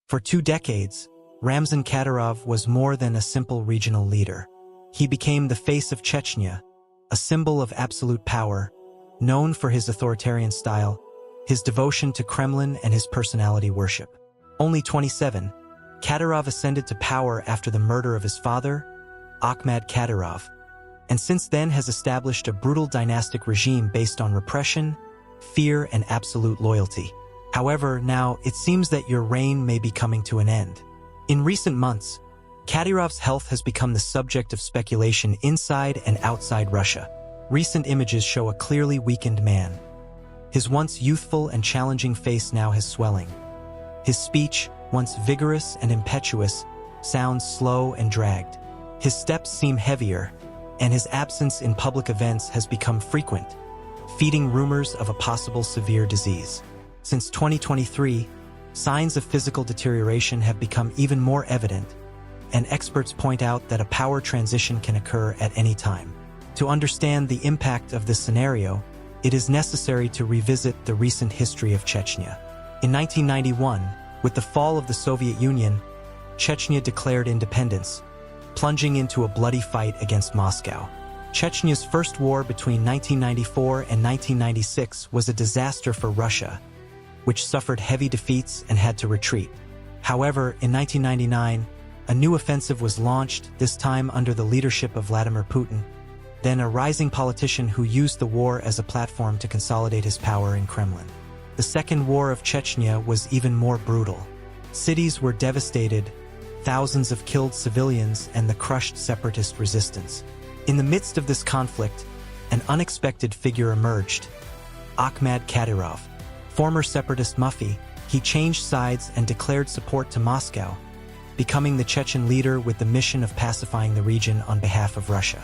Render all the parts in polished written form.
For 2 decades, Ramzan Kadyrov was more than a simple regional leader. He became the face of Chechnya, a symbol of absolute power, known for his authoritarian style, his devotion to Kremlin, and his personality worship. Only 27, Kadyrov ascended to power after the murder of his father, Akhmat Kadyrov, and since then has established a brutal dynastic regime based on repression, fear, and absolute loyalty. However, now it seems that your reign may be coming to an end. In recent months, Kadyrov's health has become the subject of speculation inside and outside Russia. Recent images show a clearly weakened man. His once youthful and challenging face now has swelling. His speech, once vigorous and impetuous, sounds slow and dragged. His steps seem heavier, and his absence in public events has become frequent, feeding rumors of a possible severe disease. Since 2023, signs of physical deterioration have become even more evident, and experts point out that a power transition can occur at any time. To understand the impact of this scenario, it is necessary to revisit the recent history of Chechnya. In 1991, with the fall of the Soviet Union, Chechnya declared independence, plunging into a bloody fight against Moscow. Chechnya's first war between 1994 and 1996 was a disaster for Russia, which suffered heavy defeats and had to retreat. However, in 1999, a new offensive was launched, this time under the leadership of Vladimir Putin, then a rising politician who used the war as a platform to consolidate his power in Kremlin. The Second War of Chechnya was even more brutal. Cities were devastated, thousands of killed civilians, and the crushed separatist resistance. In the midst of this conflict, an unexpected figure emerged: Akhmat Kadyrov. Former separatist Mufi, he changed sides and declared support to Moscow, becoming the Chechen leader with the mission of pacifying the region on behalf of Russia.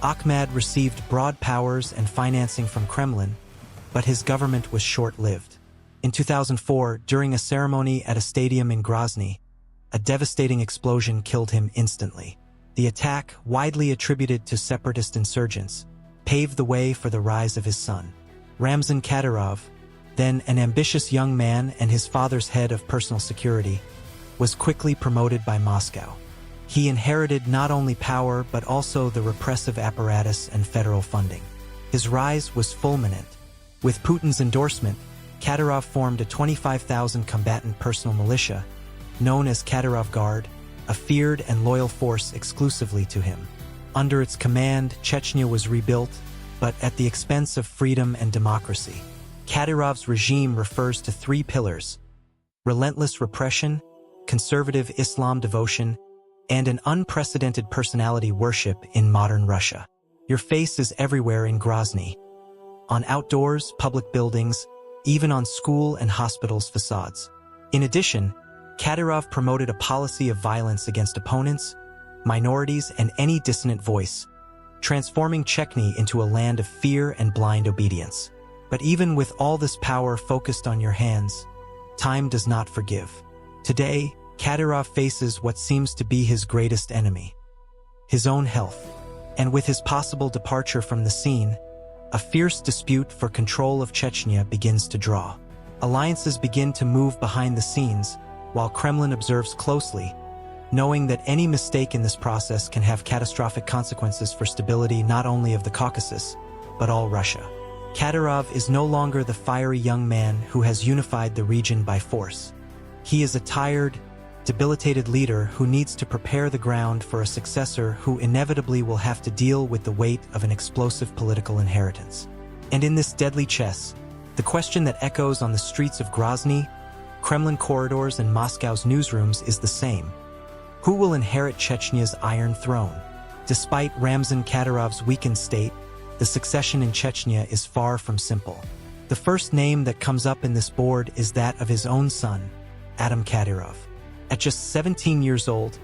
Akhmat received broad powers and financing from Kremlin, but his government was short-lived. In 2004, during a ceremony at a stadium in Grozny, a devastating explosion killed him instantly. The attack, widely attributed to separatist insurgents, paved the way for the rise of his son. Ramzan Kadyrov, then an ambitious young man and his father's head of personal security, was quickly promoted by Moscow. He inherited not only power but also the repressive apparatus and federal funding. His rise was fulminant. With Putin's endorsement, Kadyrov formed a 25,000 combatant personal militia, known as Kadyrov Guard, a feared and loyal force exclusively to him. Under its command, Chechnya was rebuilt, but at the expense of freedom and democracy. Kadyrov's regime refers to 3 pillars: relentless repression, conservative Islam devotion, and an unprecedented personality worship in modern Russia. Your face is everywhere in Grozny, on outdoors, public buildings, even on school and hospitals' facades. In addition, Kadyrov promoted a policy of violence against opponents, minorities, and any dissonant voice, transforming Chechnya into a land of fear and blind obedience. But even with all this power focused on your hands, time does not forgive. Today, Kadyrov faces what seems to be his greatest enemy: his own health. And with his possible departure from the scene, a fierce dispute for control of Chechnya begins to draw. Alliances begin to move behind the scenes, while Kremlin observes closely, knowing that any mistake in this process can have catastrophic consequences for stability not only of the Caucasus, but all Russia. Kadyrov is no longer the fiery young man who has unified the region by force. He is a tired, debilitated leader who needs to prepare the ground for a successor who inevitably will have to deal with the weight of an explosive political inheritance. And in this deadly chess, the question that echoes on the streets of Grozny, Kremlin corridors, and Moscow's newsrooms is the same: who will inherit Chechnya's Iron Throne? Despite Ramzan Kadyrov's weakened state, the succession in Chechnya is far from simple. The first name that comes up in this board is that of his own son, Adam Kadyrov. At just 17 years old,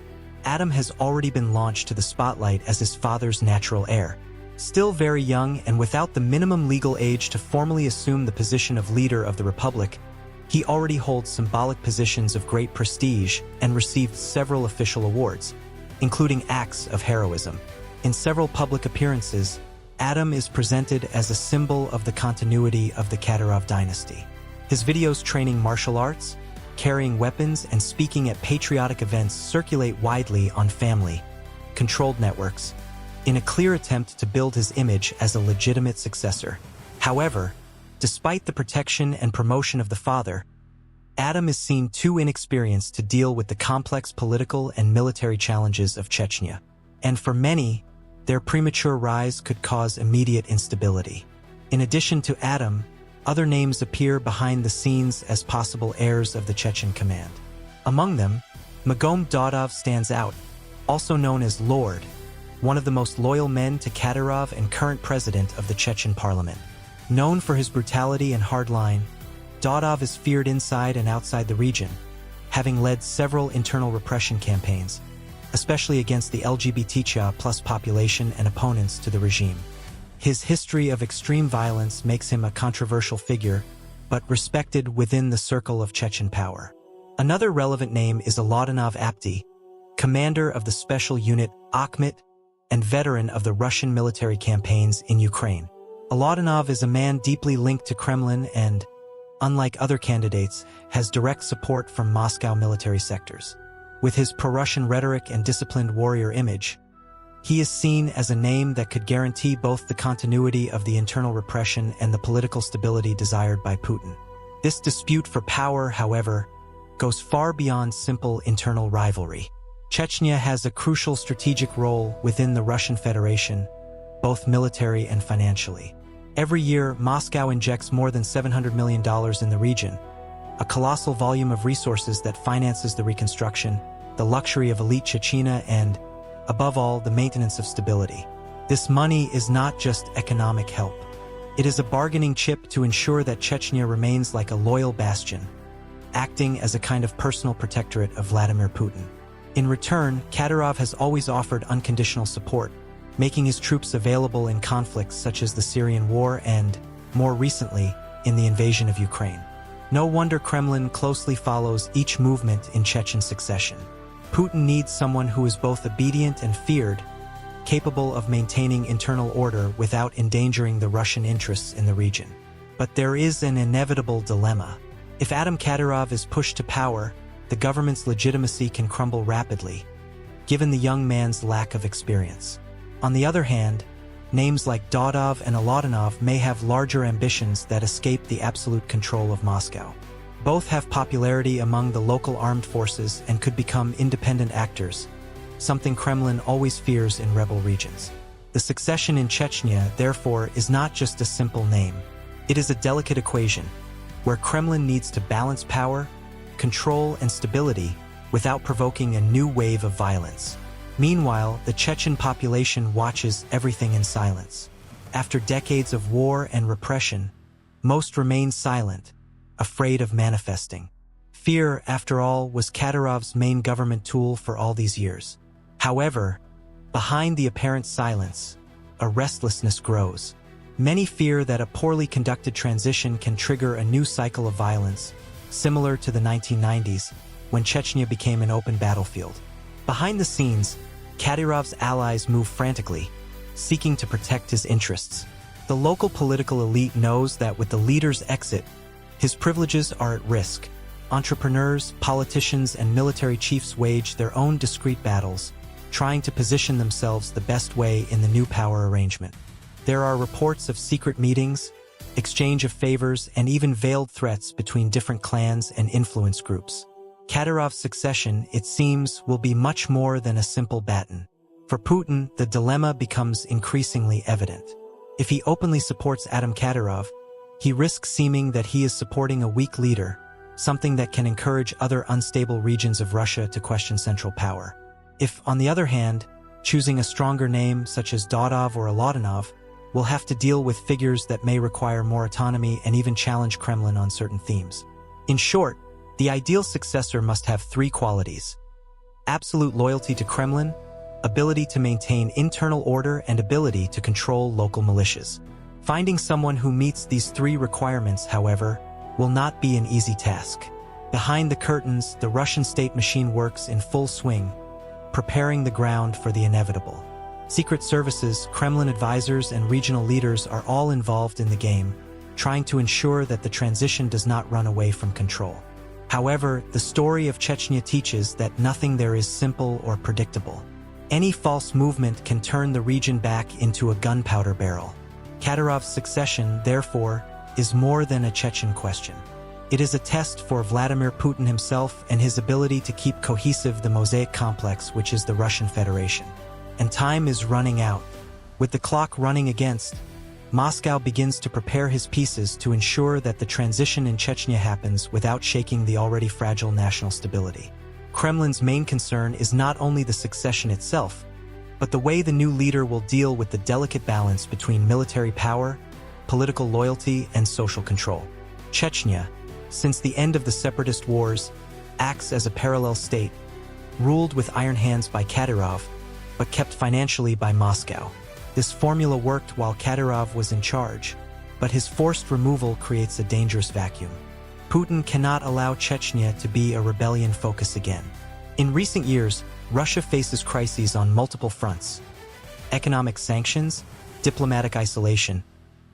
Adam has already been launched to the spotlight as his father's natural heir. Still very young and without the minimum legal age to formally assume the position of leader of the Republic, he already holds symbolic positions of great prestige and received several official awards, including acts of heroism. In several public appearances, Adam is presented as a symbol of the continuity of the Kadyrov dynasty. His videos training martial arts, carrying weapons and speaking at patriotic events circulate widely on family-controlled networks, in a clear attempt to build his image as a legitimate successor. However, despite the protection and promotion of the father, Adam is seen too inexperienced to deal with the complex political and military challenges of Chechnya. And for many, their premature rise could cause immediate instability. In addition to Adam, other names appear behind the scenes as possible heirs of the Chechen command. Among them, Magom Dodov stands out, also known as Lord, one of the most loyal men to Kadyrov and current president of the Chechen parliament. Known for his brutality and hard line, Dodov is feared inside and outside the region, having led several internal repression campaigns, especially against the LGBTQIA+ population and opponents to the regime. His history of extreme violence makes him a controversial figure, but respected within the circle of Chechen power. Another relevant name is Oladanov Apti, commander of the special unit Akhmet and veteran of the Russian military campaigns in Ukraine. Oladanov is a man deeply linked to Kremlin and, unlike other candidates, has direct support from Moscow military sectors. With his pro-Russian rhetoric and disciplined warrior image, he is seen as a name that could guarantee both the continuity of the internal repression and the political stability desired by Putin. This dispute for power, however, goes far beyond simple internal rivalry. Chechnya has a crucial strategic role within the Russian Federation, both military and financially. Every year, Moscow injects more than $700 million in the region, a colossal volume of resources that finances the reconstruction, the luxury of elite Chechnya, and, above all, the maintenance of stability. This money is not just economic help. It is a bargaining chip to ensure that Chechnya remains like a loyal bastion, acting as a kind of personal protectorate of Vladimir Putin. In return, Kadyrov has always offered unconditional support, making his troops available in conflicts such as the Syrian war and, more recently, in the invasion of Ukraine. No wonder Kremlin closely follows each movement in Chechen succession. Putin needs someone who is both obedient and feared, capable of maintaining internal order without endangering the Russian interests in the region. But there is an inevitable dilemma. If Adam Kadyrov is pushed to power, the government's legitimacy can crumble rapidly, given the young man's lack of experience. On the other hand, names like Dodov and Oladanov may have larger ambitions that escape the absolute control of Moscow. Both have popularity among the local armed forces and could become independent actors, something Kremlin always fears in rebel regions. The succession in Chechnya, therefore, is not just a simple name. It is a delicate equation, where Kremlin needs to balance power, control, and stability without provoking a new wave of violence. Meanwhile, the Chechen population watches everything in silence. After decades of war and repression, most remain silent, afraid of manifesting. Fear, after all, was Kadyrov's main government tool for all these years. However, behind the apparent silence, a restlessness grows. Many fear that a poorly conducted transition can trigger a new cycle of violence, similar to the 1990s, when Chechnya became an open battlefield. Behind the scenes, Kadyrov's allies move frantically, seeking to protect his interests. The local political elite knows that with the leader's exit, his privileges are at risk. Entrepreneurs, politicians, and military chiefs wage their own discrete battles, trying to position themselves the best way in the new power arrangement. There are reports of secret meetings, exchange of favors, and even veiled threats between different clans and influence groups. Kadyrov's succession, it seems, will be much more than a simple baton. For Putin, the dilemma becomes increasingly evident. If he openly supports Adam Kadyrov, he risks seeming that he is supporting a weak leader, something that can encourage other unstable regions of Russia to question central power. If, on the other hand, choosing a stronger name such as Dodov or Oladanov, will have to deal with figures that may require more autonomy and even challenge Kremlin on certain themes. In short, the ideal successor must have three qualities: absolute loyalty to Kremlin, ability to maintain internal order, and ability to control local militias. Finding someone who meets these three requirements, however, will not be an easy task. Behind the curtains, the Russian state machine works in full swing, preparing the ground for the inevitable. Secret services, Kremlin advisors, and regional leaders are all involved in the game, trying to ensure that the transition does not run away from control. However, the story of Chechnya teaches that nothing there is simple or predictable. Any false movement can turn the region back into a gunpowder barrel. Kadyrov's succession, therefore, is more than a Chechen question. It is a test for Vladimir Putin himself and his ability to keep cohesive the mosaic complex which is the Russian Federation. And time is running out. With the clock running against, Moscow begins to prepare his pieces to ensure that the transition in Chechnya happens without shaking the already fragile national stability. Kremlin's main concern is not only the succession itself, but the way the new leader will deal with the delicate balance between military power, political loyalty, and social control. Chechnya, since the end of the separatist wars, acts as a parallel state, ruled with iron hands by Kadyrov, but kept financially by Moscow. This formula worked while Kadyrov was in charge, but his forced removal creates a dangerous vacuum. Putin cannot allow Chechnya to be a rebellion focus again. In recent years, Russia faces crises on multiple fronts: economic sanctions, diplomatic isolation,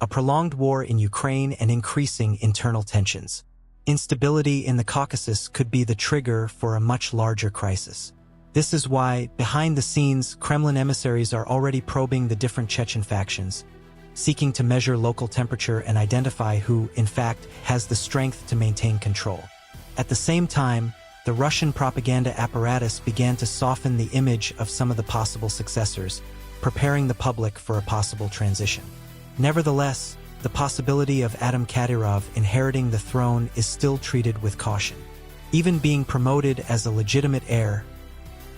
a prolonged war in Ukraine, and increasing internal tensions. Instability in the Caucasus could be the trigger for a much larger crisis. This is why, behind the scenes, Kremlin emissaries are already probing the different Chechen factions, seeking to measure local temperature and identify who, in fact, has the strength to maintain control. At the same time, the Russian propaganda apparatus began to soften the image of some of the possible successors, preparing the public for a possible transition. Nevertheless, the possibility of Adam Kadyrov inheriting the throne is still treated with caution. Even being promoted as a legitimate heir,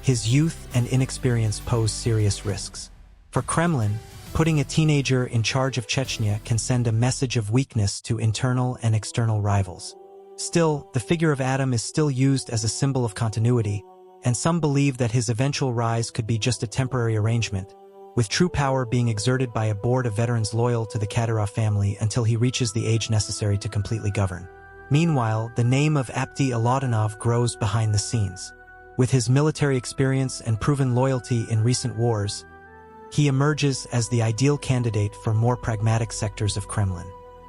his youth and inexperience pose serious risks. For Kremlin, putting a teenager in charge of Chechnya can send a message of weakness to internal and external rivals. Still, the figure of Adam is still used as a symbol of continuity, and some believe that his eventual rise could be just a temporary arrangement, with true power being exerted by a board of veterans loyal to the Kadyrov family until he reaches the age necessary to completely govern. Meanwhile, the name of Apti Aladanov grows behind the scenes. With his military experience and proven loyalty in recent wars, he emerges as the ideal candidate for more pragmatic sectors of Kremlin.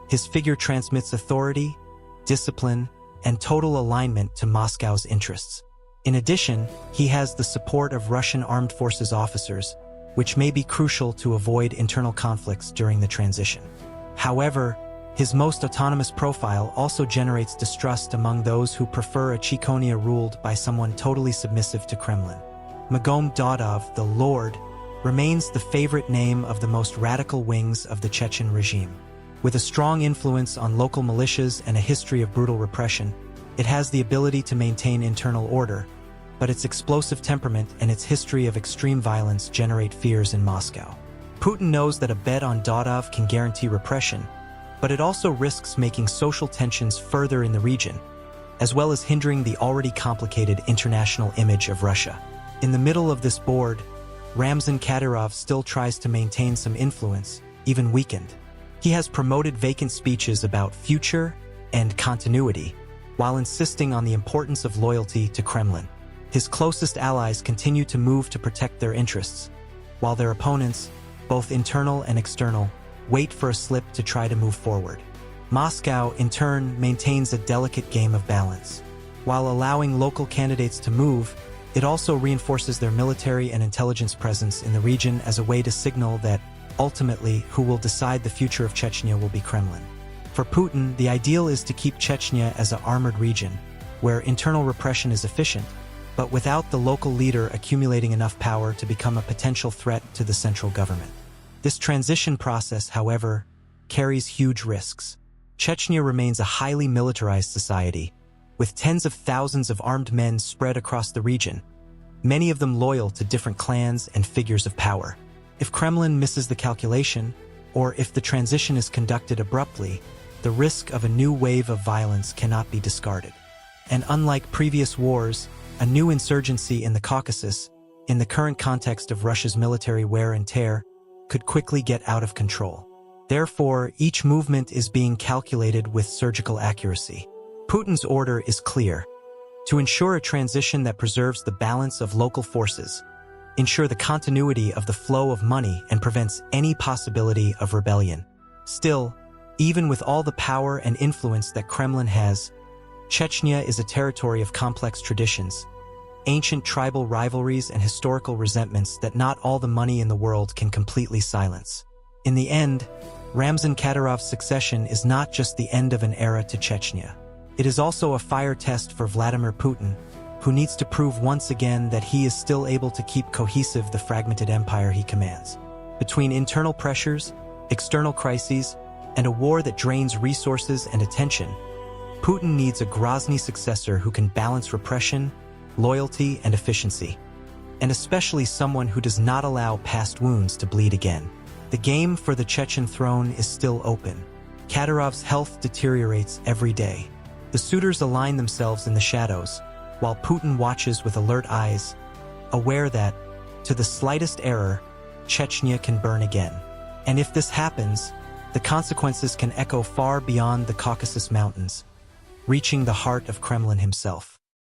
His figure transmits authority, discipline, and total alignment to Moscow's interests. In addition, he has the support of Russian armed forces officers, which may be crucial to avoid internal conflicts during the transition. However, his most autonomous profile also generates distrust among those who prefer a Chechnya ruled by someone totally submissive to Kremlin. Magom Dodov, the Lord, remains the favorite name of the most radical wings of the Chechen regime. With a strong influence on local militias and a history of brutal repression, it has the ability to maintain internal order, but its explosive temperament and its history of extreme violence generate fears in Moscow. Putin knows that a bet on Dodov can guarantee repression, but it also risks making social tensions further in the region, as well as hindering the already complicated international image of Russia. In the middle of this board, Ramzan Kadyrov still tries to maintain some influence, even weakened. He has promoted vacant speeches about future and continuity, while insisting on the importance of loyalty to Kremlin. His closest allies continue to move to protect their interests, while their opponents, both internal and external, wait for a slip to try to move forward. Moscow, in turn, maintains a delicate game of balance. While allowing local candidates to move, it also reinforces their military and intelligence presence in the region as a way to signal that, ultimately, who will decide the future of Chechnya will be Kremlin. For Putin, the ideal is to keep Chechnya as an armored region, where internal repression is efficient, but without the local leader accumulating enough power to become a potential threat to the central government. This transition process, however, carries huge risks. Chechnya remains a highly militarized society, with tens of thousands of armed men spread across the region, many of them loyal to different clans and figures of power. If Kremlin misses the calculation, or if the transition is conducted abruptly, the risk of a new wave of violence cannot be discarded. And unlike previous wars, a new insurgency in the Caucasus, in the current context of Russia's military wear and tear, could quickly get out of control. Therefore, each movement is being calculated with surgical accuracy. Putin's order is clear: to ensure a transition that preserves the balance of local forces, ensure the continuity of the flow of money, and prevents any possibility of rebellion. Still, even with all the power and influence that Kremlin has, Chechnya is a territory of complex traditions, ancient tribal rivalries and historical resentments that not all the money in the world can completely silence. In the end, Ramzan Kadyrov's succession is not just the end of an era to Chechnya. It is also a fire test for Vladimir Putin, who needs to prove once again that he is still able to keep cohesive the fragmented empire he commands. Between internal pressures, external crises, and a war that drains resources and attention, Putin needs a Grozny successor who can balance repression, loyalty, and efficiency, and especially someone who does not allow past wounds to bleed again. The game for the Chechen throne is still open. Kadyrov's health deteriorates every day. The suitors align themselves in the shadows, while Putin watches with alert eyes, aware that, to the slightest error, Chechnya can burn again. And if this happens, the consequences can echo far beyond the Caucasus Mountains, reaching the heart of Kremlin himself.